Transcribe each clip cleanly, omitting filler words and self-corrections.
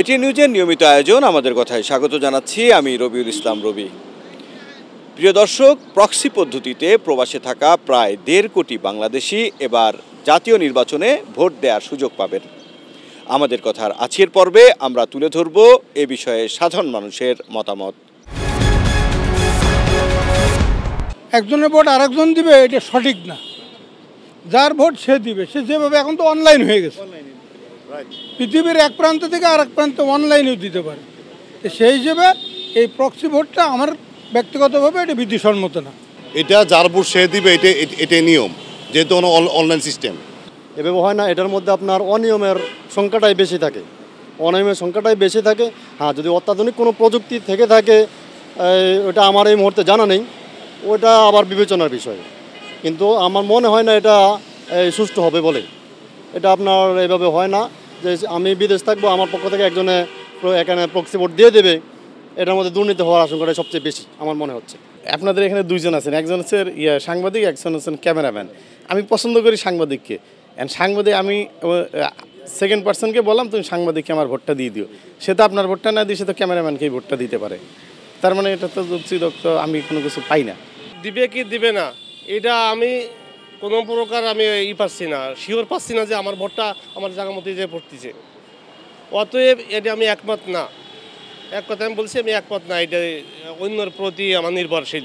ATN নিউজের নিয়মিত আয়োজন আমাদের কথায় স্বাগত জানাচ্ছি আমি রবিউল ইসলাম রবি। প্রিয় দর্শক, প্রক্সি পদ্ধতিতে প্রবাসে থাকা প্রায় 1.5 কোটি বাংলাদেশি এবার জাতীয় নির্বাচনে ভোট দেওয়ার সুযোগ পাবেন। আমাদের কথার আজকের পর্বে আমরা তুলে ধরব এ বিষয়ে সাধারণ মানুষের মতামত। একজনের ভোট আরেকজন দিবে, এটা সঠিক না। যার ভোট সে দিবে, সে যেভাবে এখন তো অনলাইন হয়ে গেছে, পৃথিবীর এক প্রান্ত থেকে আরেক প্রান্তে অনলাইনেও দিতে পারে। সেই হিসেবে এই প্রক্সি ভোটটা আমার ব্যক্তিগতভাবে এটা বিধিসম্মত না। এটা যার ভোট সে দিবে, এটাই নিয়ম, যেহেতু অনলাইন সিস্টেম। এভাবে হয় না, এটার মধ্যে আপনার অনিয়মের সংখ্যাটাই বেশি থাকে, অনিয়মের সংখ্যাটাই বেশি থাকে। হ্যাঁ, যদি অত্যাধুনিক কোনো প্রযুক্তি থেকে থাকে, ওটা আমার এই মুহূর্তে জানা নেই, ওটা আবার বিবেচনার বিষয়। কিন্তু আমার মনে হয় না এটা সুষ্ঠু হবে বলে। এটা আপনার এইভাবে হয় না যে আমি বিদেশ থাকবো, আমার পক্ষ থেকে একজনে এখানে প্রক্সি ভোট দিয়ে দেবে, এটার মধ্যে দুর্নীতি হওয়ার আশঙ্কাটা সবচেয়ে বেশি আমার মনে হচ্ছে। আপনাদের এখানে দুইজন আছেন, একজন হচ্ছে সাংবাদিক, একজন হচ্ছেন ক্যামেরাম্যান। আমি পছন্দ করি সাংবাদিককে। সাংবাদিক আমি সেকেন্ড পার্সনকে বললাম তুমি সাংবাদিককে আমার ভোটটা দিয়ে দিও, সে তো আপনার ভোটটা না দিয়ে সে তো ক্যামেরাম্যানকেই ভোটটা দিতে পারে। তার মানে এটা তো আমি কোনো কিছু পাই না। দিবে কি দিবে না এটা আমি কোনো প্রকার আমি পাচ্ছি না, শিওর পাচ্ছি না যে আমার ভোটটা আমার জায়গা মতো যে পড়তেছে। অতএব এটা আমি একমত না। এক কথা আমি বলছি, আমি একমত না, এটা অন্যের প্রতি আমার নির্ভরশীল।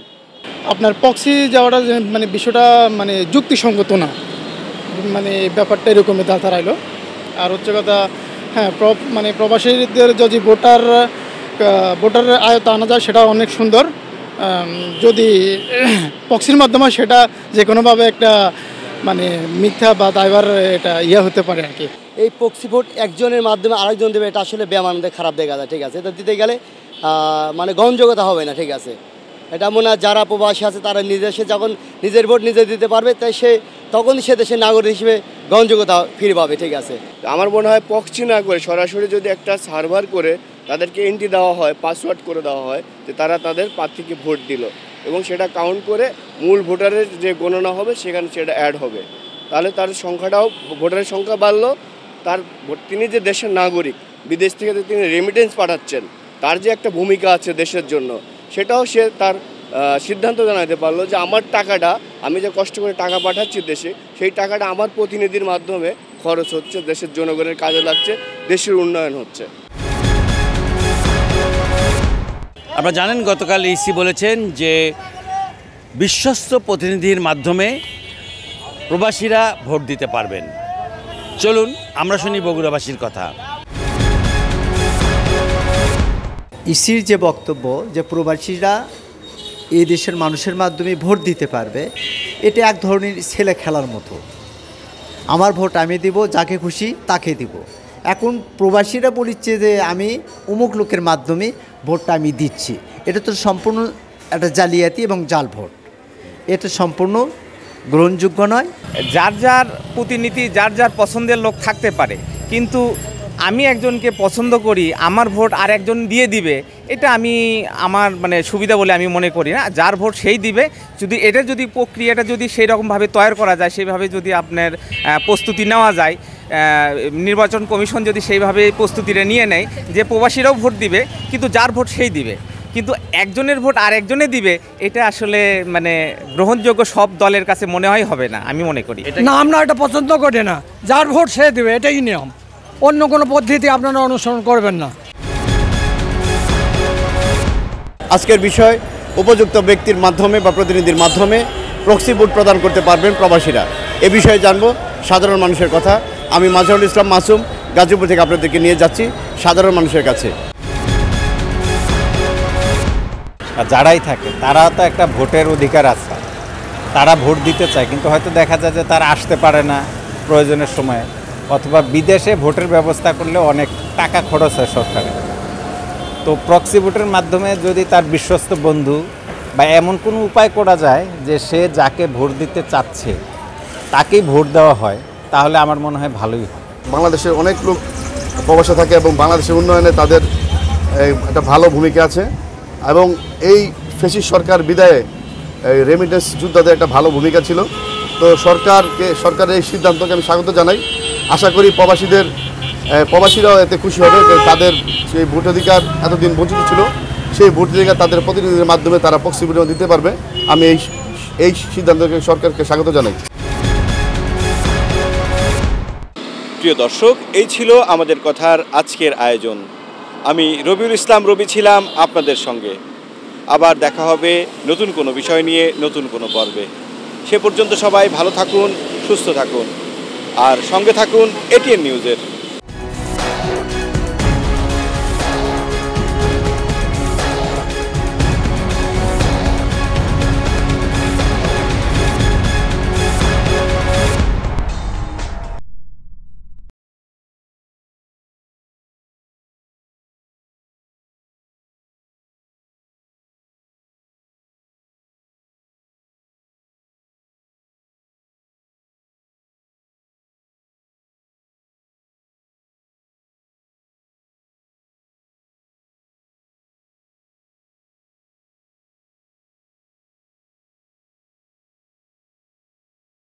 আপনার প্রক্সি যাওয়াটা মানে বিষয়টা মানে যুক্তিসঙ্গত না, মানে ব্যাপারটা এরকমই দাঁড়াইলো। আর হচ্ছে কথা, হ্যাঁ, মানে প্রবাসীদের যদি ভোটারের আয়ত্ত আনা যায় সেটা অনেক সুন্দর। যদি প্রক্সির মাধ্যমে সেটা যে কোনোভাবে একটা মানে মিথ্যা বা দায়ভার এটা হতে পারে আর কি। এই প্রক্সি ভোট একজনের মাধ্যমে আরেকজন দেবে, এটা আসলে বেমানন্দে খারাপ দেখা যায়। ঠিক আছে, এটা দিতে গেলে মানে গ্রহণযোগ্যতা হবে না। ঠিক আছে, এটা মনে হয় যারা প্রবাসী আছে তারা সে যখন নিজের ভোট নিজে দিতে পারবে, তাই তখন সে দেশের নাগরিক হিসেবে গ্রহণযোগ্যতা ফিরে পাবে। ঠিক আছে, আমার মনে হয় প্রক্সি না করে সরাসরি যদি একটা সার্ভার করে তাদেরকে এন্ট্রি দেওয়া হয়, পাসওয়ার্ড করে দেওয়া হয় যে তারা তাদের প্রার্থীকে ভোট দিল, এবং সেটা কাউন্ট করে মূল ভোটারের যে গণনা হবে সেখানে সেটা অ্যাড হবে, তাহলে তার সংখ্যাটাও, ভোটারের সংখ্যা বাড়লো। তিনি যে দেশের নাগরিক, বিদেশ থেকে যে তিনি রেমিটেন্স পাঠাচ্ছেন, তার যে একটা ভূমিকা আছে দেশের জন্য, সেটাও সে তার সিদ্ধান্ত জানাতে পারলো যে আমার টাকাটা, আমি যে কষ্ট করে টাকা পাঠাচ্ছি দেশে, সেই টাকাটা আমার প্রতিনিধির মাধ্যমে খরচ হচ্ছে, দেশের জনগণের কাজে লাগছে, দেশের উন্নয়ন হচ্ছে। আপনারা জানেন, গতকাল ইসি বলেছেন যে বিশ্বস্ত প্রতিনিধির মাধ্যমে প্রবাসীরা ভোট দিতে পারবেন। চলুন আমরা শুনি বগুড়াবাসীর কথা। ইসির যে বক্তব্য যে প্রবাসীরা এই দেশের মানুষের মাধ্যমে ভোট দিতে পারবে, এটা এক ধরনের ছেলে খেলার মতো। আমার ভোট আমি দিব, যাকে খুশি তাকে দিব। এখন প্রবাসীরা বলছে যে আমি অমুক লোকের মাধ্যমে ভোটটা আমি দিচ্ছি, এটা তো সম্পূর্ণ একটা জালিয়াতি এবং জাল ভোট। এটা সম্পূর্ণ গ্রহণযোগ্য নয়। যার যার প্রতিনিধি, যার যার পছন্দের লোক থাকতে পারে, কিন্তু আমি একজনকে পছন্দ করি, আমার ভোট আর একজন দিয়ে দিবে, এটা আমার মানে সুবিধা বলে আমি মনে করি না। যার ভোট সেই দিবে। যদি প্রক্রিয়াটা যদি সেই রকমভাবে তৈরি করা যায়, সেইভাবে যদি আপনার প্রস্তুতি নেওয়া যায়, নির্বাচন কমিশন যদি সেইভাবে প্রস্তুতিটা নিয়ে নেয় যে প্রবাসীরাও ভোট দিবে, কিন্তু যার ভোট সেই দিবে, কিন্তু একজনের ভোট আর একজনে দিবে, এটা আসলে মানে গ্রহণযোগ্য সব দলের কাছে মনে হয় হবে না, আমি মনে করি। না, আমরা এটা পছন্দ করি না। যার ভোট সে দেবে, এটাই নিয়ম। অন্য কোনো পদ্ধতি আপনারা অনুসরণ করবেন না। আজকের বিষয়, উপযুক্ত ব্যক্তির মাধ্যমে বা প্রতিনিধির মাধ্যমে প্রক্সি ভোট প্রদান করতে পারবেন প্রবাসীরা। এ বিষয়ে জানবো সাধারণ মানুষের কথা। আমি মাজহারুল ইসলাম মাসুম গাজীপুর থেকে আপনাদেরকে নিয়ে যাচ্ছি সাধারণ মানুষের কাছে। যারাই থাকে তারা তো একটা ভোটের অধিকার আছে, তারা ভোট দিতে চায়, কিন্তু হয়তো দেখা যায় যে তারা আসতে পারে না প্রয়োজনের সময়, অথবা বিদেশে ভোটের ব্যবস্থা করলে অনেক টাকা খরচ হয় সরকারের। তো প্রক্সি ভোটের মাধ্যমে যদি তার বিশ্বস্ত বন্ধু বা এমন কোনো উপায় করা যায় যে সে যাকে ভোট দিতে চাচ্ছে তাকেই ভোট দেওয়া হয়, তাহলে আমার মনে হয় ভালোই হয়। বাংলাদেশের অনেক লোক প্রবাসে থাকে এবং বাংলাদেশের উন্নয়নে তাদের একটা ভালো ভূমিকা আছে, এবং এই ফ্যাসিস্ট সরকার বিদায়ে রেমিটেন্স যোদ্ধাদের একটা ভালো ভূমিকা ছিল। তো সরকারের এই সিদ্ধান্তকে আমি স্বাগত জানাই। আশা করি প্রবাসীদের প্রবাসীরাও এতে খুশি হবে যে তাদের সেই ভোটাধিকার এতদিন বঞ্চিত ছিল, সেই ভোটাধিকার তাদের প্রতিনিধিদের মাধ্যমে তারা প্রক্সি ভোট দিতে পারবে। আমি এই সিদ্ধান্তকে সরকারকে স্বাগত জানাই। প্রিয় দর্শক, এই ছিল আমাদের কথার আজকের আয়োজন। আমি রবিউল ইসলাম রবি ছিলাম আপনাদের সঙ্গে। আবার দেখা হবে নতুন কোনো বিষয় নিয়ে, নতুন কোনো পর্বে। সে পর্যন্ত সবাই ভালো থাকুন, সুস্থ থাকুন, আর সঙ্গে থাকুন এটিএন নিউজের।